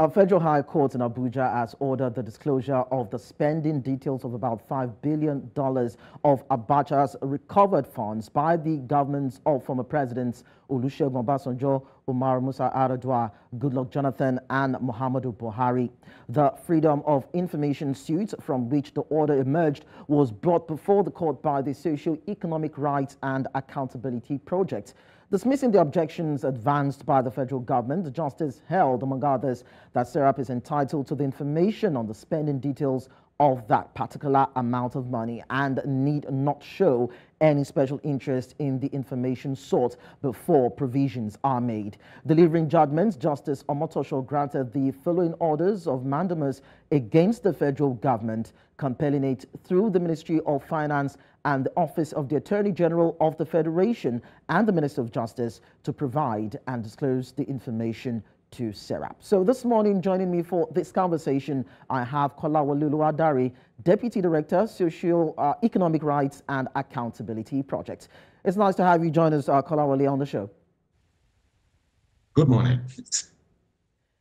A federal high court in Abuja has ordered the disclosure of the spending details of about $5 billion of Abacha's recovered funds by the governments of former presidents Olusegun Obasanjo, Umaru Musa Yar'Adua, Goodluck Jonathan, and Muhammadu Buhari. The Freedom of Information suit from which the order emerged was brought before the court by the Socio-Economic Rights and Accountability Project. Dismissing the objections advanced by the federal government, the justice held, among others, that SERAP is entitled to the information on the spending details of that particular amount of money and need not show any special interest in the information sought before provisions are made. Delivering judgments, Justice Omotosho granted the following orders of mandamus against the federal government, compelling it through the Ministry of Finance and the Office of the Attorney General of the Federation and the Minister of Justice to provide and disclose the information to SERAP. So this morning, joining me for this conversation, I have Kolawole Oludare, Deputy Director, Socio-Economic Rights and Accountability Project. It's nice to have you join us, Kolawole, on the show. Good morning.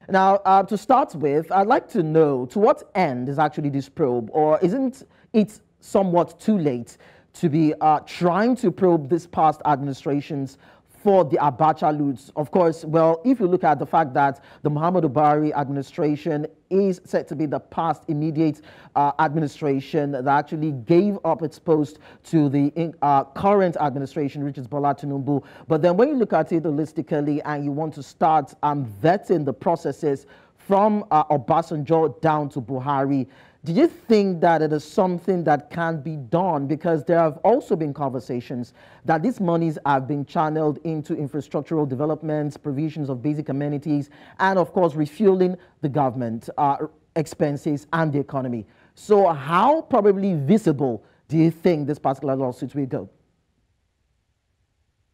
Now, to start with, I'd like to know, to what end is actually this probe, or isn't it somewhat too late to be trying to probe this past administrations for the Abacha loots? Of course, well, if you look at the fact that the Muhammadu Buhari administration is said to be the past immediate administration that actually gave up its post to the current administration, which is Bola Tinubu. But then when you look at it holistically and you want to start vetting the processes from Obasanjo down to Buhari, do you think that it is something that can be done? Because there have also been conversations that these monies have been channeled into infrastructural developments, provisions of basic amenities, and of course, refueling the government expenses and the economy. So how probably visible do you think this particular lawsuit will go?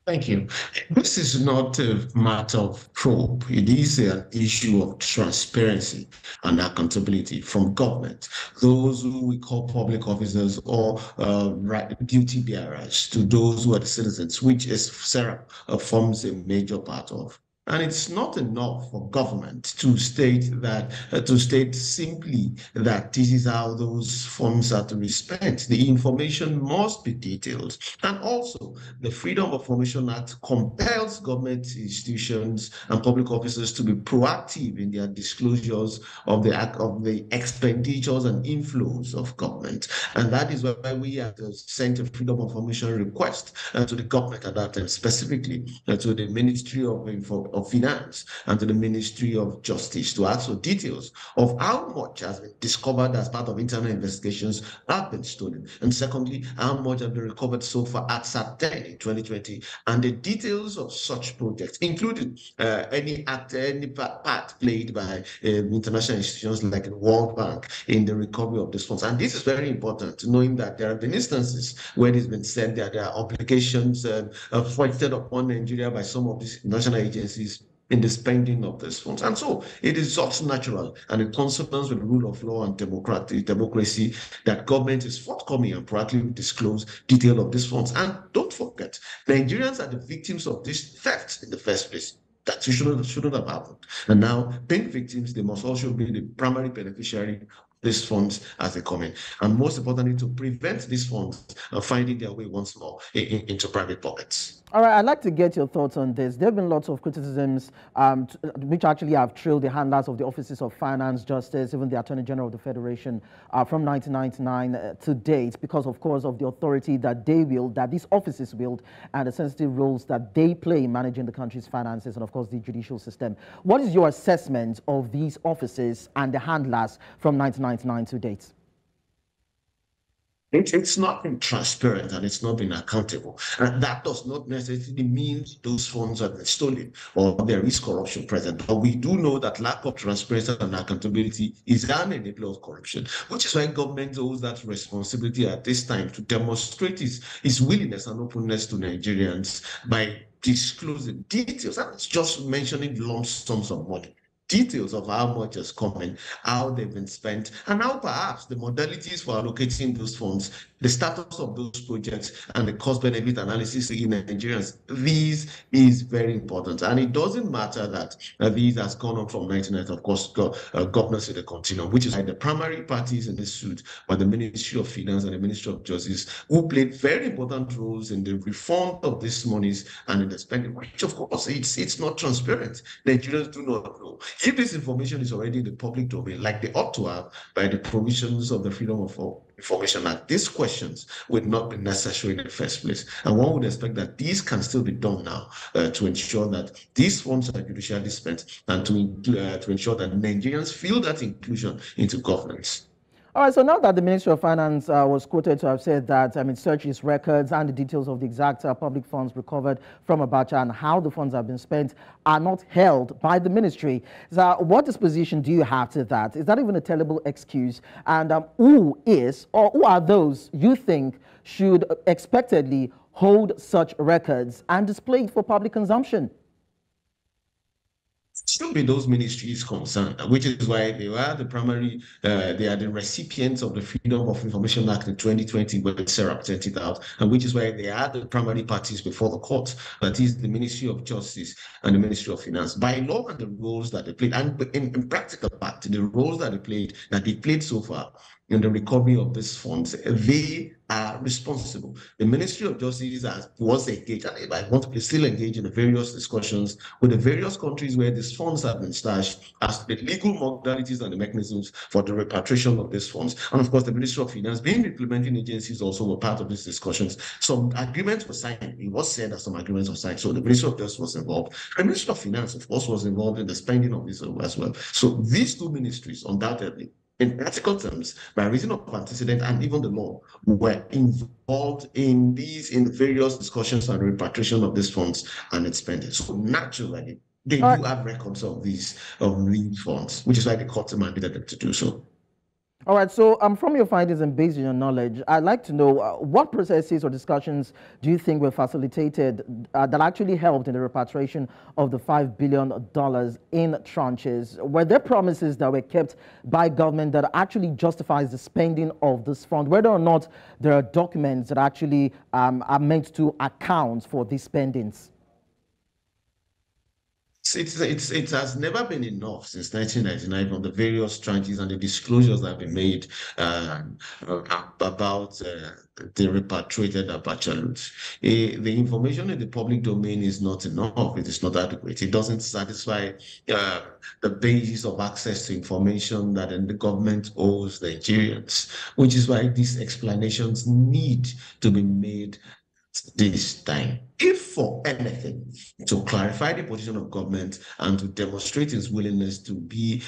Thank you. This is not a matter of probe. It is an issue of transparency and accountability from government, those who we call public officers or duty bearers, to those who are the citizens, which is SERAP forms a major part of. And it's not enough for government to state that, simply that this is how those funds are to be spent. The information must be detailed. And also, the Freedom of Information Act compels government institutions and public officers to be proactive in their disclosures of the expenditures and inflows of government. And that is why we have sent a Freedom of Information request to the government at that time, specifically to the Ministry of Finance and to the Ministry of Justice, to ask for details of how much has been discovered as part of internal investigations have been stolen, and secondly, how much have been recovered so far at SAT-10 in 2020, and the details of such projects, including any part played by international institutions like the World Bank in the recovery of these funds. And this is very important, knowing that there have been instances where it has been said that there are obligations foisted upon Nigeria by some of these national agencies in the spending of these funds. And so it is just natural and in consequence with the rule of law and democracy that government is forthcoming and proactively disclose detail of these funds. And don't forget, Nigerians are the victims of this theft in the first place. That shouldn't have happened. And now, being victims, they must also be the primary beneficiary these funds as they come in, and most importantly, to prevent these funds finding their way once more into private pockets. All right, I'd like to get your thoughts on this. There have been lots of criticisms which actually have trailed the handlers of the offices of finance, justice, even the Attorney General of the Federation from 1999 to date, because of course of the authority that they wield, that these offices wield, and the sensitive roles that they play in managing the country's finances and of course the judicial system. What is your assessment of these offices and the handlers from 1999 to date? It's not been transparent and it's not been accountable. And that does not necessarily mean those funds have been stolen or there is corruption present. But we do know that lack of transparency and accountability is an enabler of corruption, which is why government owes that responsibility at this time to demonstrate its willingness and openness to Nigerians by disclosing details. And it's just mentioning lump sums of money. details of how much has come in, how they've been spent, and how perhaps the modalities for allocating those funds, the status of those projects, and the cost-benefit analysis in Nigerians. This is very important. And it doesn't matter that these has gone on from 1990, of course, governors in the continuum, which is why the primary parties in this suit were the Ministry of Finance and the Ministry of Justice, who played very important roles in the refund of these monies and in the spending, which of course it's not transparent. Nigerians do not know. If this information is already in the public domain, like they ought to have by the provisions of the Freedom of Information Act, these questions would not be necessary in the first place. And one would expect that these can still be done now to ensure that these funds are judicially spent and to ensure that Nigerians feel that inclusion into governance. All right, so now that the Ministry of Finance was quoted to have said that, search its records and the details of the exact public funds recovered from Abacha and how the funds have been spent are not held by the ministry. So what disposition do you have to that? Is that even a tenable excuse? And who are those you think should expectedly hold such records and display it for public consumption? Still be those ministries concerned, which is why they were the primary, they are the recipients of the Freedom of Information Act in 2020 when Sarah sent it out, and which is why they are the primary parties before the court, that is the Ministry of Justice and the Ministry of Finance. By law and the roles that they played, and in practical fact, the roles that they played so far in the recovery of these funds, they are responsible. The Ministry of Justice was engaged, and I want to still engage in the various discussions with the various countries where these funds have been stashed as to the legal modalities and the mechanisms for the repatriation of these funds. And of course, the Ministry of Finance, being implementing agencies, also were part of these discussions. Some agreements were signed. It was said that some agreements were signed. So the Ministry of Justice was involved. The Ministry of Finance, of course, was involved in the spending of this as well. So these two ministries, undoubtedly, in practical terms, by reason of antecedent and even the law, were involved in various discussions and repatriation of these funds and its spending. So naturally, they do have records of these funds, which is why the court mandated them to do so. All right, so from your findings and based on your knowledge, I'd like to know what processes or discussions do you think were facilitated that actually helped in the repatriation of the $5 billion in tranches? Were there promises that were kept by government that actually justifies the spending of this fund, whether or not there are documents that actually are meant to account for these spendings? It has never been enough since 1999 on the various tranches and the disclosures that have been made about the repatriated Abacha loot. The information in the public domain is not enough. It is not adequate. It doesn't satisfy the basis of access to information that the government owes Nigerians, which is why these explanations need to be made this time, if for anything, to clarify the position of government and to demonstrate its willingness to be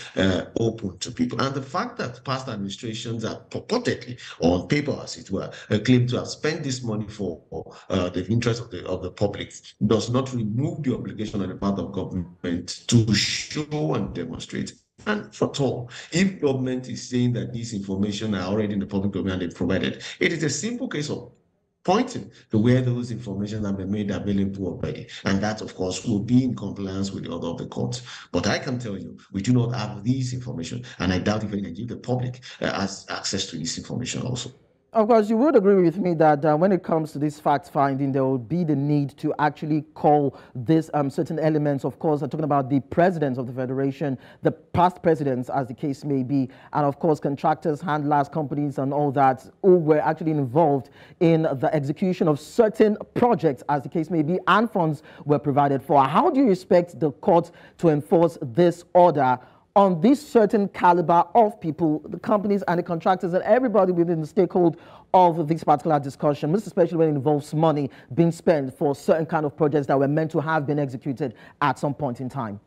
open to people. And the fact that past administrations are purportedly, or on paper as it were, claim to have spent this money for the interest of the public does not remove the obligation on the part of government to show and demonstrate. And for all, if government is saying that this information are already in the public domain and they provided, it is a simple case of pointing to where those information have been made available already. And that, of course, will be in compliance with the order of the court. But I can tell you, we do not have this information. And I doubt if the public has access to this information also. Of course, you would agree with me that when it comes to this fact-finding, there will be the need to actually call this certain elements. Of course, I'm talking about the presidents of the federation, the past presidents, as the case may be, and of course, contractors, handlers, companies, and all that, who were actually involved in the execution of certain projects, as the case may be, and funds were provided for. How do you expect the court to enforce this order on this certain caliber of people, the companies and the contractors and everybody within the stakeholder of this particular discussion, most especially when it involves money being spent for certain kind of projects that were meant to have been executed at some point in time?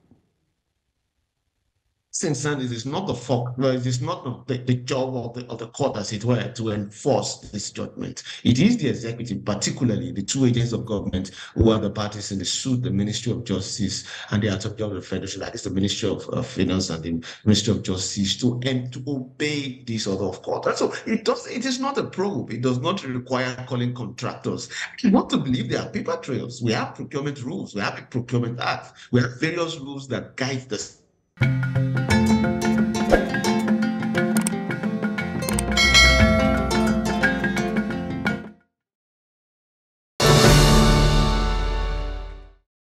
Since then, it is not it is not the job of the court, as it were, to enforce this judgment. It is the executive, particularly the two agents of government who are the parties in the suit, the Ministry of Justice and the Attorney General of the Federation, that is the Ministry of Finance and the Ministry of Justice, to obey this order of court. And so it is not a probe. It does not require calling contractors. I want to believe there are paper trails. We have procurement rules. We have a procurement act. We have various rules that guide the